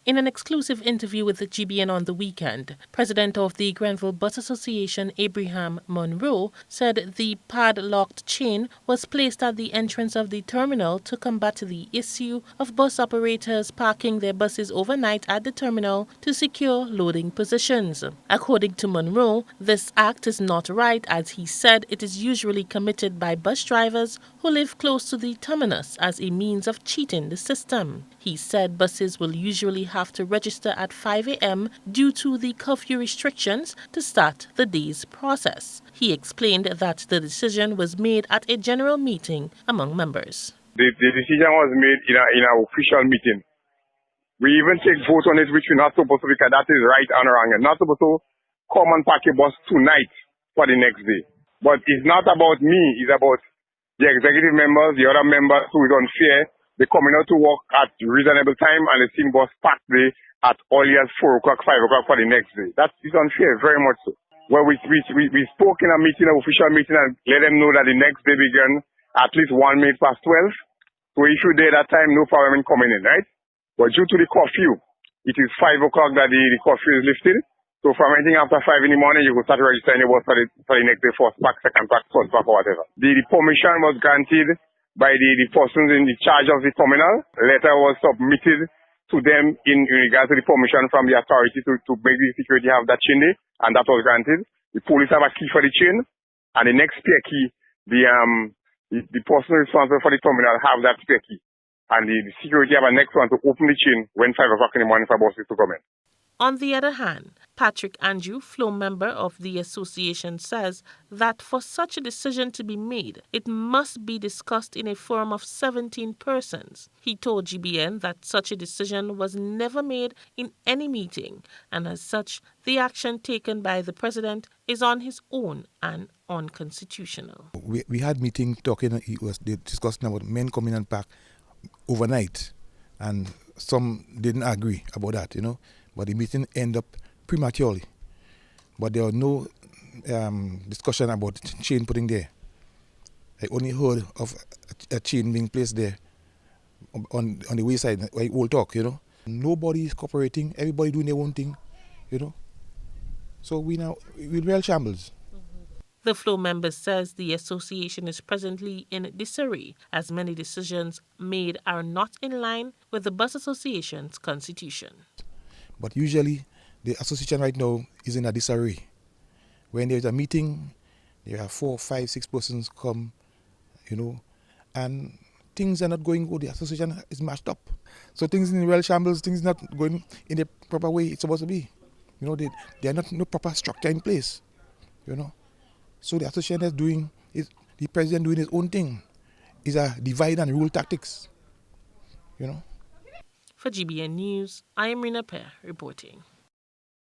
In an exclusive interview with the GBN on the weekend, President of the Grenville Bus Association, Abraham Monroe, said the padlocked chain was placed at the entrance of the terminal to combat the issue of bus operators parking their buses overnight at the terminal to secure loading positions. According to Monroe, this act is not right, as he said it is usually committed by bus drivers who live close to the terminus as a means of cheating the system. He said buses will usually have to register at 5 a.m. due to the curfew restrictions to start the day's process. He explained that the decision was made at a general meeting among members. The decision was made in an official meeting. We even take vote on it, which we're not supposed to, because that is right and wrong. You're not supposed to come and park your bus tonight for the next day. But it's not about me, it's about the executive members, the other members who is unfair. They're coming out to work at reasonable time and they see bus packed there at early as 4 o'clock, 5 o'clock for the next day. That is unfair, very much so. Well, we spoke in a meeting, an official meeting, and let them know that the next day began at least 1 minute past 12. So if you're there that time, no problem in coming in, right? But due to the curfew, it is 5 o'clock that the curfew is lifted. So from anything after 5 in the morning, you can start registering your bus for the next day, first pack, second pack, first pack, or whatever. The permission was granted by the persons in the charge of the terminal. A letter was submitted to them in regards to the permission from the authority to make the security have that chain there, and that was granted. The police have a key for the chain, and the next spare key, the person responsible for the terminal have that spare key. And the security have a next one to open the chain when 5 o'clock in the morning for buses to come in. On the other hand, Patrick Andrew, floor member of the association, says that for such a decision to be made, it must be discussed in a forum of 17 persons. He told GBN that such a decision was never made in any meeting, and as such, the action taken by the president is on his own and unconstitutional. We had meeting talking, they discussing about men coming and park overnight, and some didn't agree about that, But the meeting ended up prematurely. But there was no discussion about chain putting there. I only heard of a chain being placed there on the wayside, like old talk, Nobody is cooperating, everybody doing their own thing, So we're real shambles. The floor member says the association is presently in disarray, as many decisions made are not in line with the Bus Association's constitution. But usually, the association right now is in a disarray. When there's a meeting, there are 4, 5, 6 persons come, and things are not going good. The association is mashed up. So things in real shambles, things not going in the proper way it's supposed to be. There are no proper structure in place, So the association is the president doing his own thing. It's a divide and rule tactics, For GBN News, I am Rina Per reporting.